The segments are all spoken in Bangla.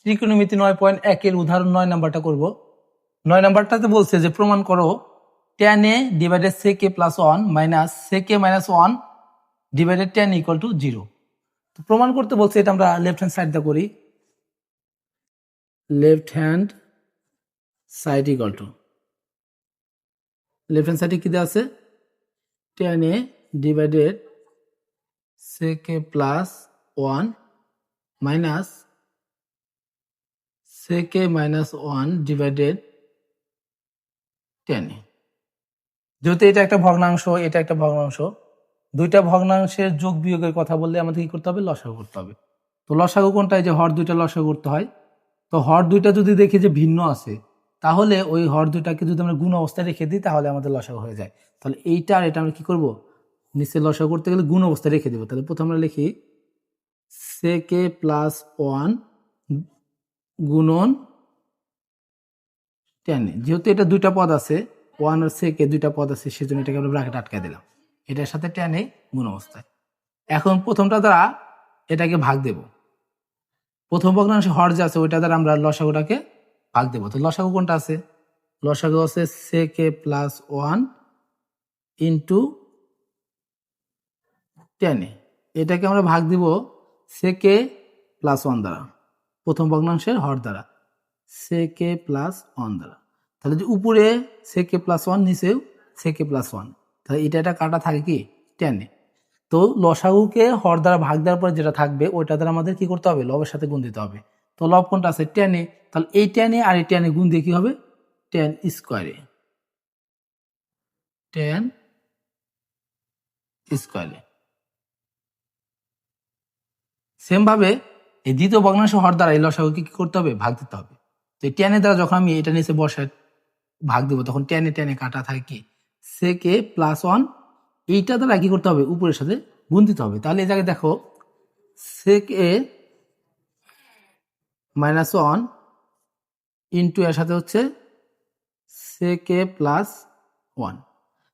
ত্রিকোণমিতি 9.1 এর উদাহরণ 9 নাম্বারটা করব। 9 নাম্বারটাতে বলছে যে প্রমাণ করো tan a divided sec a plus 1 minus sec a minus 1 divided tan equal to 0। তো প্রমাণ করতে বলছে, এটা আমরা লেফট হ্যান্ড সাইডটা করি। Left hand side equal to, left hand সাইডে কি দেওয়া আছে, tan a divided sec a plus 1 minus sec a minus 1 divided tan a। যেহেতু এটা একটা ভগ্নাংশ, এটা একটা ভগ্নাংশ, দুইটা ভগ্নাংশের যোগ বিয়োগের কথা বললে আমাদের কি করতে হবে, লসাগু করতে হবে। তো লসাগু কোনটা, যে হর দুইটা লসাগু করতে হয়। তো হর দুইটা যদি দেখি যে ভিন্ন আছে, তাহলে ওই হর দুইটাকে যদি আমরা গুণ অবস্থায় রেখে দিই তাহলে আমাদের লসাগু হয়ে যায়। তাহলে এইটা আর এটা আমরা কি করব, নিচে লসাগু করতে গেলে গুণ অবস্থায় রেখে দেবো। তাহলে প্রথমে আমরা লিখি sec a প্লাস 1 গুণন tan a। যেহেতু এটা দুইটা পদ আছে, 1 আর sec a দুইটা পদ আছে, সেজন্য এটাকে আমরা ব্র্যাকেট আটকে দিলাম, এটার সাথে tan a গুণ অবস্থায়। এখন প্রথমটা দ্বারা এটাকে ভাগ দেব, প্রথম ভগ্নাংশে হর যে আছে ওইটা দ্বারা আমরা লসাগুটাকে ভাগ দেব। তো লসাগু কোনটা আছে, লসাগু আছে sec a plus 1 into tan a। এটাকে আমরা ভাগ দিব sec a প্লাস 1 দ্বারা, প্রথম ভগ্নাংশের হর দ্বারা sec a প্লাস 1 দ্বারা। তাহলে যে উপরে sec a প্লাস 1, নিচেও sec a প্লাস 1, তাহলে এটা কাটা থাকে কি tan a। তো লসাগুকে হর দ্বারা ভাগ দেওয়ার পরে যেটা থাকবে ওইটা দ্বারা আমাদের কি করতে হবে, লবের সাথে গুণ দিতে হবে। তো লব কোনটা আছে, tan a। তাহলে এই tan a আর এই tan a গুণ দিয়ে কি হবে, tan square a, tan square a। Same ভাবে এই দ্বিতীয় ভগ্নাংশ হর দ্বারা এই লসাগুকে কি করতে হবে, ভাগ দিতে হবে। তো এই tan a দ্বারা যখন আমি এটা নিচে বসায় ভাগ দেবো, তখন tan a কাটা থাকে কি sec a প্লাস 1, এইটা দ্বারা কি করতে হবে, উপরের সাথে গুণ দিতে হবে। তাহলে এই জায়গায় দেখো sec a মাইনাস 1 ইন্টু এর সাথে হচ্ছে sec a প্লাস 1।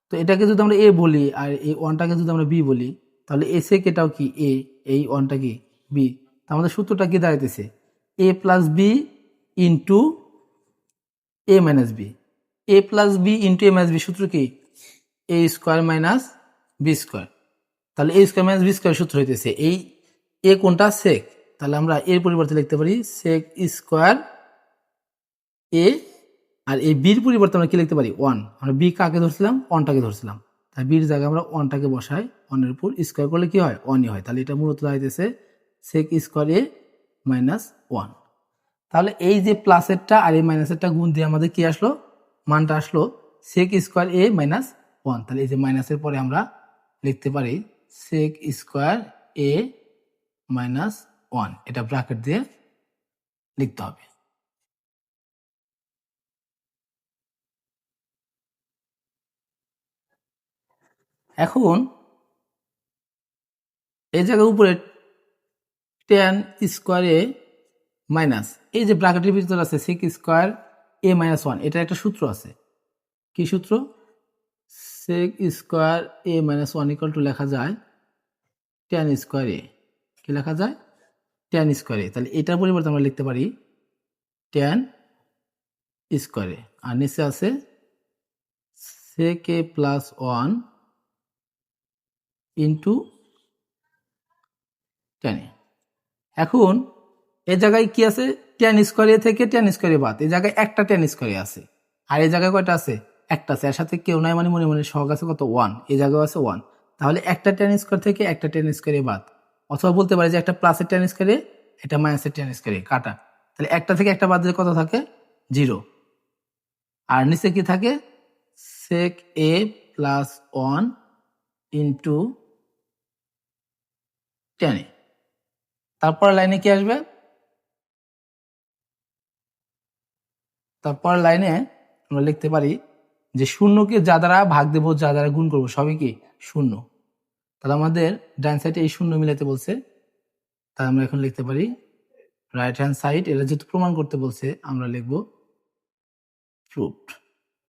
তো এটাকে যদি আমরা a বলি আর এই 1টাকে যদি আমরা b বলি, তাহলে a sec এটাও কি a, এই 1টা কি b। আমাদের সূত্রটা কি দাঁড়াইতেছে, a plus b into a minus b। a plus b into a minus b সূত্র কি, a square minus b square. তাহলে a square minus b square সূত্র হইতেছে, এই a কোনটা sec, তাহলে আমরা এর পরিবর্তে লিখতে পারি sec স্কোয়ার a, আর এই বির পরিবর্তে আমরা কি লিখতে পারি 1। আমরা বি কাকে ধরছিলাম, 1টাকে ধরছিলাম, তাই বির জায়গায় আমরা 1টাকে বসাই, 1 এর উপর স্কোয়ার করলে কি হয়, 1ই হয়। তাহলে এটা মূলত দাঁড়াইতেছে sec স্কোয়ার a মাইনাস 1। তাহলে এই যে প্লাসেরটা আর এই মাইনাসেরটা গুণ দিয়ে আমাদের কি আসলো, মানটা আসলো sec স্কোয়ার a মাইনাস 1। তাহলে এই যে মাইনাসের পরে আমরা লিখতে পারি sec স্কোয়ার a মাইনাস 1, এটা ব্র্যাকেট দিয়ে লিখতে হবে। এখন এই জায়গায় উপরে tan স্কোয়ার a মাইনাস, এই যে ব্র্যাকেটের ভিতরে আছে sec স্কোয়ার a মাইনাস 1, এটা একটা সূত্র আছে, কি সূত্র, sec square a minus 1 equal to লেখা যায় tan স্কোয়ার a, কি লেখা যায়, tan স্কোয়ার a। তাহলে এটার পরিবর্তে আমরা লিখতে পারি tan স্কোয়ার a, আর নিচে আছে sec a plus 1 into tan a। এখন এই জায়গায় কি আছে, tan স্কোয়ার a থেকে tan স্কোয়ার a বাদ, এই জায়গায় একটা tan স্কোয়ার a আছে, আর এই জায়গায় কয়টা আছে, একটা আছে, এর সাথে কেউ নাই মানে মনে মনে সহগ আছে কত, 1, এই জায়গায় আছে 1। তাহলে একটা tan স্কোয়ার থেকে একটা tan স্কোয়ার a বাদ, অথবা বলতে পারি যে একটা প্লাসের tan স্কোয়ার a, এটা মাইনাসের tan স্কোয়ার a কাটা। তাহলে একটা থেকে একটা বাদ দিলে কত থাকে, 0। আর নিচে কি থাকে sec a plus 1 into tan a। তারপর লাইনে কি আসবে, তারপর লাইনে আমরা লিখতে পারি যে শূন্যকে যা দ্বারা ভাগ দেবো, যা দ্বারা গুণ করবো সবই কি শূন্য। তাহলে আমাদের ডান সাইডে এই শূন্য মিলাতে বলছে, তাহলে আমরা এখন লিখতে পারি রাইট হ্যান্ড সাইড, এটা যেহেতু প্রমাণ করতে বলছে আমরা লিখবো প্রুভড।